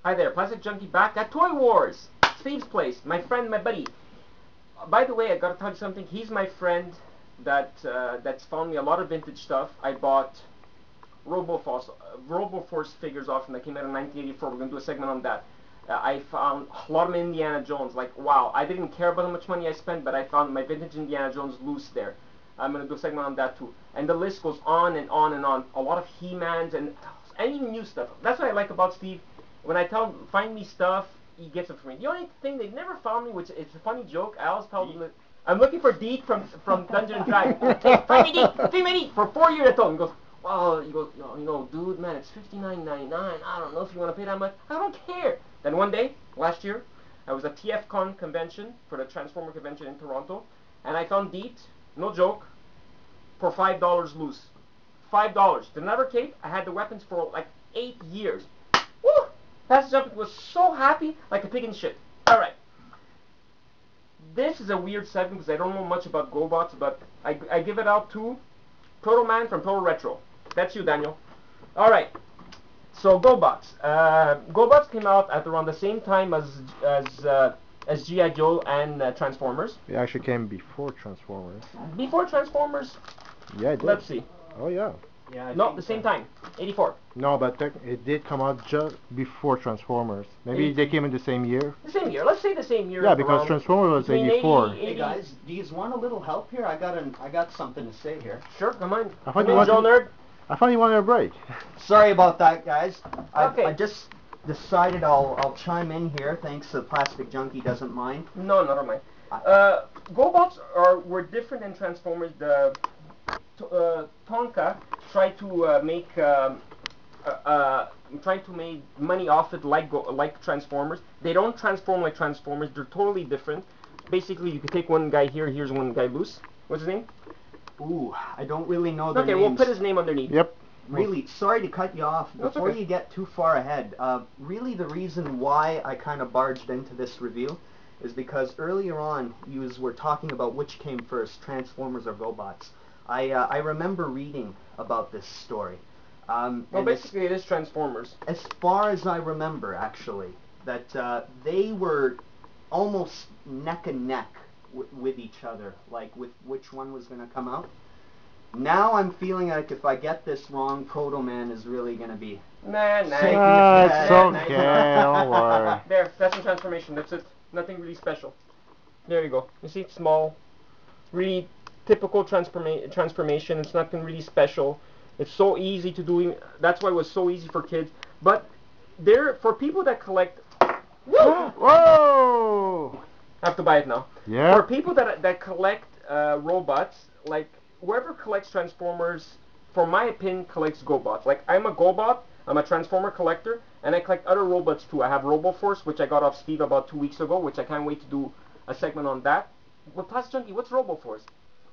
Hi there, Plastic Junkie back at Toy Wars, Steve's place. My friend, my buddy. By the way, I gotta tell you something. He's my friend that's found me a lot of vintage stuff. I bought Robo Force figures off him that came out in 1984. We're gonna do a segment on that. I found a lot of Indiana Jones. Like, wow, I didn't care about how much money I spent, but I found my vintage Indiana Jones loose there. I'm gonna do a segment on that too. And the list goes on and on and on. A lot of He-Mans and even new stuff. That's what I like about Steve. When I tell him, find me stuff, he gets it for me. The only thing, they've never found me, which is a funny joke, I always tell them, I'm looking for Deet from Dungeon and Dragons. Hey, find me Deet! Find me Deet! For 4 years I told him. He goes, well, you know, dude, man, it's $59.99. I don't know if you want to pay that much. I don't care. Then one day, last year, I was at TFCon convention, for the Transformer convention in Toronto, and I found Deet, no joke, for $5 loose. $5. The another cape, I had the weapons for like 8 years. Woo! Pastor Jumping was so happy, like a pig in shit. Alright. This is a weird segment because I don't know much about GoBots, but I give it out to Proto Man from Total Retro. That's you, Daniel. Alright. So GoBots. GoBots came out at around the same time as G.I. Joe and Transformers. It actually came before Transformers. Before Transformers? Yeah, it did. Let's see. Oh, yeah. Yeah, no, the same time. 84. No, but it did come out just before Transformers. Maybe they came in the same year. The same year. Let's say the same year. Yeah, because Transformers was 84. 80. Hey guys, do you want a little help here? I got something to say here. Sure, come on. I thought you wanted a break. Sorry about that, guys. Okay. I just decided I'll chime in here. Thanks to Plastic Junkie doesn't mind. No, never mind. GoBots were different than Transformers. The Tonka tried to make money off it like Transformers. They don't transform like Transformers. They're totally different. Basically, you could take one guy here. Here's one guy loose. What's his name? Ooh, I don't really know the names. Okay, we'll put his name underneath. Yep. Really, sorry to cut you off. Before you get too far ahead, really the reason why I kind of barged into this review is because earlier on you were talking about which came first, Transformers or GoBots. I remember reading about this story. Well, basically it is Transformers. As far as I remember, actually, that they were almost neck and neck with each other, like with which one was going to come out. Now I'm feeling like if I get this wrong, Proto Man is really going to be... Nah. It's okay, don't worry. There, that's a transformation, that's it. Nothing really special. There you go. You see, it's small. Really typical transformation. It's nothing really special. It's so easy to do. That's why it was so easy for kids. But for people that collect... Whoa! I have to buy it now. Yeah. For people that collect robots, like whoever collects Transformers, for my opinion, collects GoBots. Like I'm a GoBot, I'm a Transformer collector, and I collect other robots too. I have Robo Force, which I got off Steve about 2 weeks ago, which I can't wait to do a segment on that. Well, Plastic Junkie, what's Robo Force?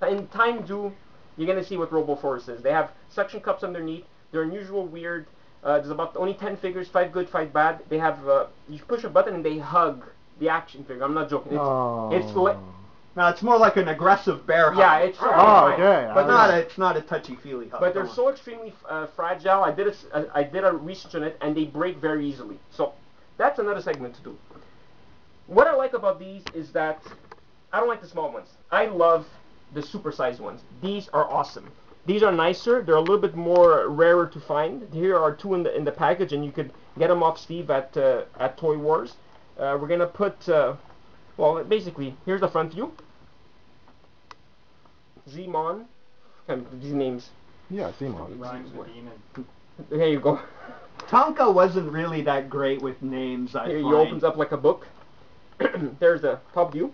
In time due, you're gonna see what Robo Force is. They have suction cups underneath. They're unusual, weird. There's about only 10 figures, 5 good, 5 bad. They have you push a button and they hug the action figure. I'm not joking. No, it's more like an aggressive bear hug. Yeah, it's okay. But it's not a touchy-feely hug. But they're so extremely fragile. I did a research on it, and they break very easily. So that's another segment to do. What I like about these is that I don't like the small ones. I love the supersized ones. These are awesome. These are nicer. They're a little bit more rarer to find. Here are 2 in the package, and you could get them off Steve at Toy Wars. We're gonna put well, basically, here's the front view. Zmon. These names. Yeah, Zmon. There you go. Tonka wasn't really that great with names, I find. He opens up like a book. There's the top view.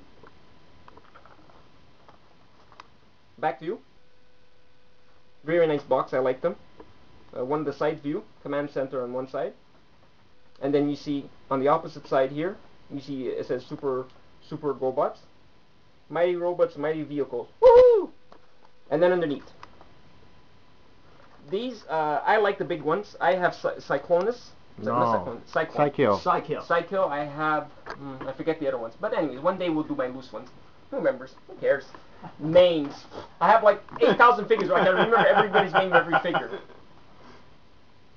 Back view. Very nice box, I like them. One the side view, command center on one side. And then you see on the opposite side here, you see it says Super GoBots. Mighty Robots, Mighty Vehicles. Woohoo! And then underneath. These, I like the big ones. I have Cyclonus. No. Psykill. I have, I forget the other ones. But anyways, one day we'll do my loose ones. Who remembers? Who cares? Names. I have like 8,000 figures where I can remember everybody's name of every figure.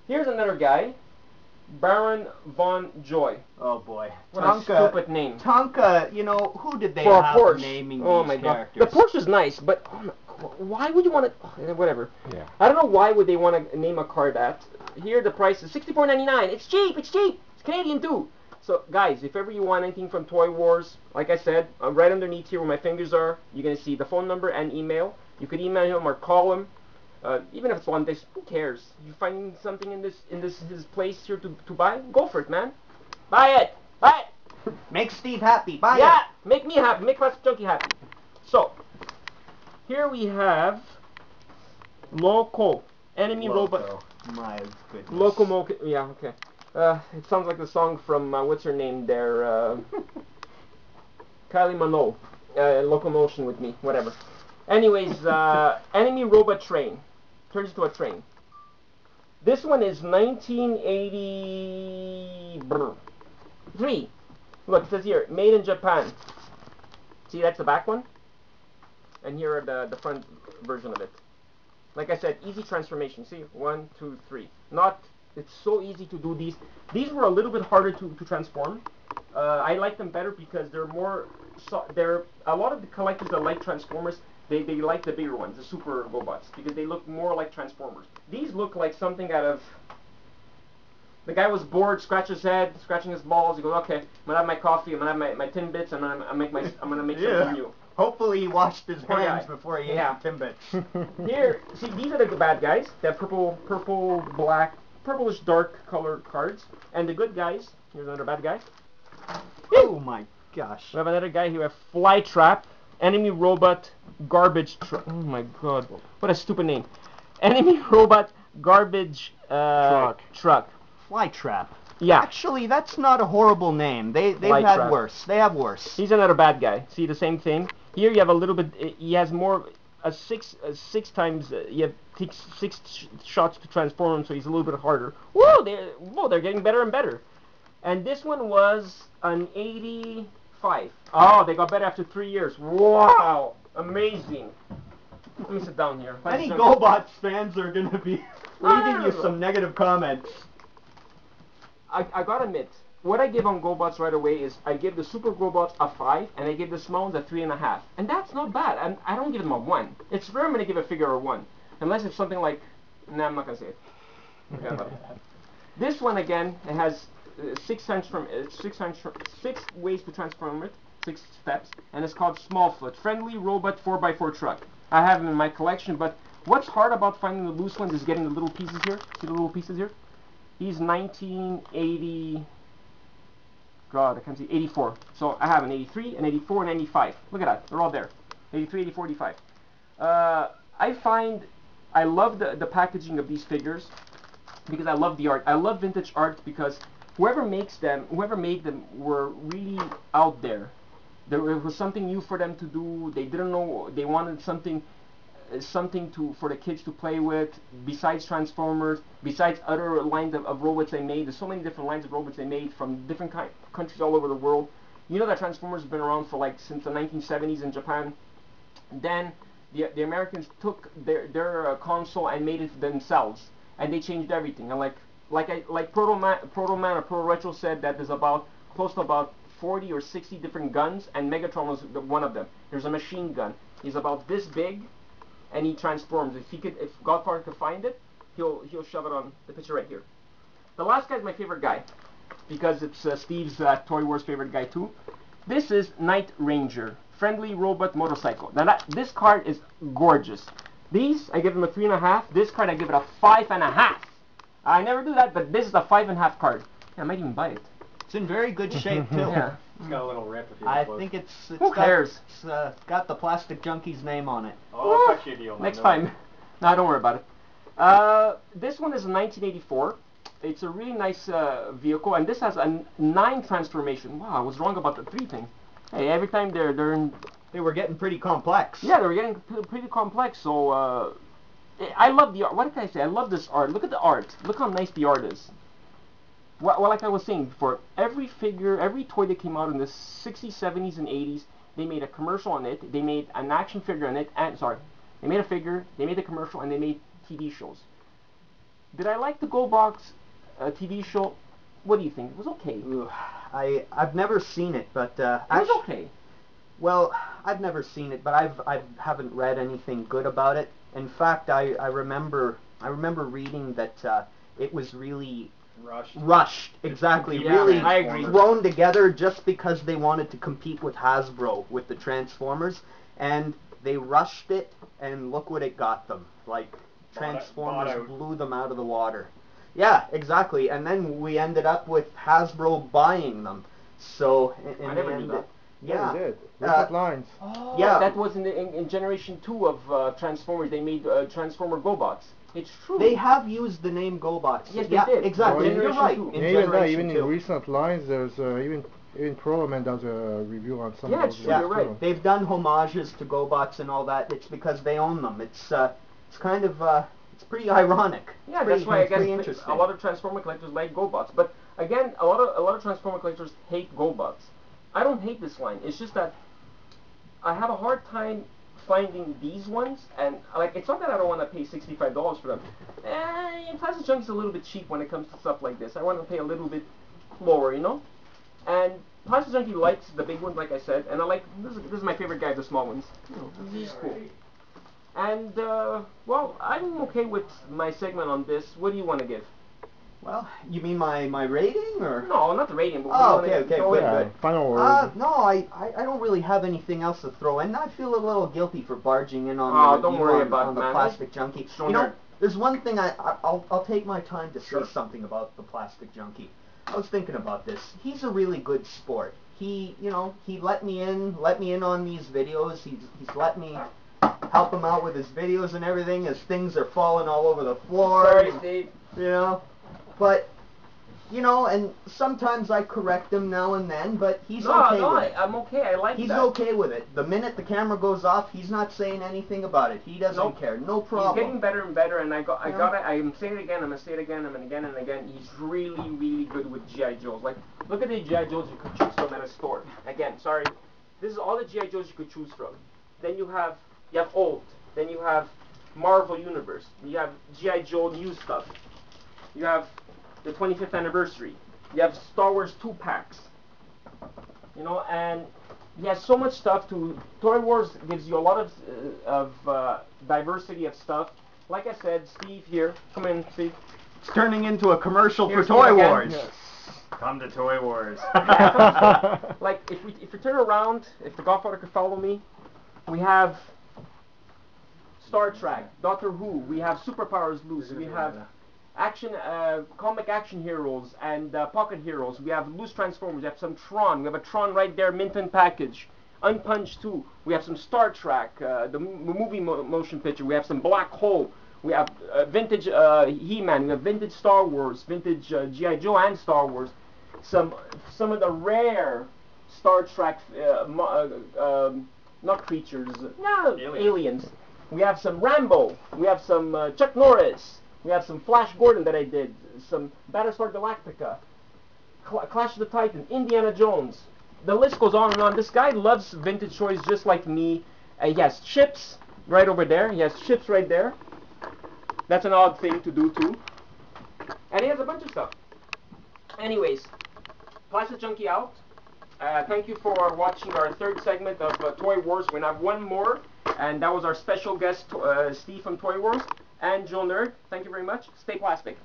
Here's another guy. Baron von Joy. Oh boy. What a stupid name. Tonka, you know, who did they For a have Porsche. naming Oh these my characters? god. The Porsche is nice, but why would you want to... whatever. Yeah. I don't know why would they want to name a car that. Here the price is $64.99. It's cheap. It's cheap. It's Canadian too. So guys, if ever you want anything from Toy Wars, like I said, right underneath here where my fingers are, you're going to see the phone number and email. You could email him or call him. Even if it's one day, who cares? You find something in his place here to buy? Go for it, man. Buy it. Buy it. Make Steve happy. Buy Yeah, it. make me happy. Make Plasticjunky happy. So, here we have Loco, enemy robot. My goodness. Locomotive. Yeah, okay. It sounds like the song from what's her name there? Kylie Minogue. Locomotion with me. Whatever. Anyways, enemy robot train turns into a train. This one is 1983. Look, it says here, made in Japan. See, that's the back one, and here are the front version of it. Like I said, easy transformation. See, 1, 2, 3. It's so easy to do these. These were a little bit harder to transform. I like them better because they're more. They're a lot of the collectors that like Transformers. They like the bigger ones, the Super GoBots, because they look more like Transformers. These look like something out of... The guy was bored, scratched his head, scratching his balls. He goes, okay, I'm gonna have my coffee, I'm gonna have my Timbits, I'm gonna make something new. Hopefully he washed his hands before he ate the Timbits. Here, see, these are the bad guys. They have purple, black, purplish dark colored cards. And the good guys, here's another bad guy. Oh my gosh. We have another guy here, we have Flytrap, enemy robot, garbage truck. Oh my god, what a stupid name. Enemy robot, garbage truck. Flytrap. Yeah. Actually, that's not a horrible name. They've had worse. They have worse. He's another bad guy. See the same thing? Here you have a little bit, he has more, six times, you have takes 6 shots to transform him, so he's a little bit harder. Whoa, they're getting better and better. And this one was an 85. Oh, they got better after 3 years. Wow, amazing. Let me sit down here. Any GoBots fans are going to be leaving you some negative comments. I gotta admit, what I give on GoBots right away is I give the Super GoBots a 5, and I give the small ones a 3.5. And that's not bad. I don't give them a 1. It's rare I'm going to give a figure a 1. Unless it's something like... Nah, I'm not going to say it. Forget about it. This one, again, it has 6 ways to transform it. 6 steps. And it's called Smallfoot. Friendly Robot 4x4 Truck. I have them in my collection, but what's hard about finding the loose ones is getting the little pieces here. See the little pieces here? He's 1980... God, I can't see. 84. So I have an 83, an 84, and 85. Look at that. They're all there. 83, 84, 85. I love the packaging of these figures because I love the art. I love vintage art because whoever made them were really out there. There was something new for them to do. They didn't know. They wanted something for the kids to play with, besides Transformers, besides other lines of robots they made. There's so many different lines of robots they made from different countries all over the world. You know that Transformers have been around for like since the 1970s in Japan. Then the Americans took their console and made it themselves, and they changed everything. And like Proto Man or Proto Retro said that there's close to about 40 or 60 different guns, and Megatron was one of them. There's a machine gun. He's about this big. And he transforms. If Godfather could find it, he'll shove it on the picture right here. The last guy's my favorite guy because it's Steve's Toy Wars favorite guy too. This is Night Ranger, friendly robot motorcycle. Now this card is gorgeous. These I give him a 3.5. This card I give it a 5.5. I never do that, but this is a 5.5 card. Yeah, I might even buy it. It's in very good shape too. Yeah. It's got a little rip if you I look. think it's Who cares? It's got the Plasticjunky's name on it. Oh, I'll cut you a deal. Next time. No, don't worry about it. This one is a 1984. It's a really nice vehicle, and this has a 9 transformation. Wow, I was wrong about the 3 thing. Hey, every time they were getting pretty complex. Yeah, they were getting pretty complex. So I love the art. What did I say? I love this art. Look at the art. Look how nice the art is. Well, like I was saying before, every figure, every toy that came out in the 60s, 70s, and 80s, they made a commercial on it, they made an action figure on it, they made a figure, they made a commercial, and they made TV shows. Did I like the GoBots TV show? What do you think? It was okay. Ooh, I've never seen it, but It was okay. Well, I've never seen it, but I haven't read anything good about it. In fact, I remember reading that it was really rushed. Exactly, Yeah, really I agree. thrown together just because they wanted to compete with Hasbro with the Transformers, and they rushed it, and look what it got them. Like, Transformers blew them out of the water. Yeah, exactly. And then we ended up with Hasbro buying them. So I never knew that. Yeah, they did. Recent lines. Oh, yeah, that was in Generation 2 of Transformers. They made Transformer GoBots. It's true. They have used the name GoBots. Yes, yeah, they did. exactly. Well, You're right. Generation 2. In Yeah, even that, Generation even 2. in recent lines, there's even Proman does a review on some Yeah, of it's those. true, you're ones, right. too. They've done homages to GoBots and all that. It's because they own them. It's kind of it's pretty ironic. Yeah, It's pretty, that's why I it's pretty guess interesting. a lot of Transformer collectors like GoBots. But again, a lot of Transformer collectors hate GoBots. I don't hate this line. It's just that I have a hard time finding these ones, and like it's not that I don't want to pay $65 for them. Plasticjunky's a little bit cheap when it comes to stuff like this. I want to pay a little bit lower, you know. And Plasticjunky likes the big ones, like I said, and I like this is my favorite guy, the small ones. You know, this is cool. And well, I'm okay with my segment on this. What do you want to give? Well, you mean my rating or? No, not the rating, but Oh, what do you want to okay, throw in? good. Final word. No, I don't really have anything else to throw in. I feel a little guilty for barging in on Oh, the don't review worry on, about on it, the man. Plasticjunky. So You know, nerd. there's one thing I'll take my time to Sure. say something about the Plasticjunky. I was thinking about this. He's a really good sport. He let me in on these videos. He's let me help him out with his videos and everything as things are falling all over the floor. Sorry, Steve. You know, but and sometimes I correct him now and then, but he's okay with it. I'm okay. I like He's that. okay with it. The minute the camera goes off, he's not saying anything about it. He doesn't Nope. care. No problem. He's getting better and better, and I'm saying it again, I'm gonna say it again, and again and again. He's really, really good with GI Joes. Like, look at the GI Joes you could choose from at a store. Again, sorry, this is all the GI Joes you could choose from. Then you have old. Then you have Marvel Universe. You have GI Joe new stuff. You have the 25th anniversary. You have Star Wars 2-packs. You know, and he has so much stuff. Toy Wars gives you a lot of diversity of stuff. Like I said, Steve here. Come in, Steve. It's turning into a commercial Here's for Toy Steve again. Wars. Yes. Come to Toy Wars. Like, if we turn around, if the Godfather could follow me, we have Star Trek, Doctor Who. We have Superpowers Loose. We have comic action heroes and pocket heroes. We have loose Transformers. We have some Tron. We have a Tron right there, Minton package. Unpunched 2. We have some Star Trek, the movie motion picture. We have some Black Hole. We have vintage He-Man. We have vintage Star Wars, vintage G.I. Joe and Star Wars. Some of the rare Star Trek, not creatures, no, aliens. We have some Rambo. We have some Chuck Norris. We have some Flash Gordon that I did, some Battlestar Galactica, Clash of the Titans, Indiana Jones. The list goes on and on. This guy loves vintage toys just like me. He has chips right over there. He has chips right there. That's an odd thing to do too. And he has a bunch of stuff. Anyways, Plasticjunky out. Thank you for watching our third segment of Toy Wars. We're going to have one more, and that was our special guest, Steve from Toy Wars. And JoeNerd, thank you very much. Stay plastic.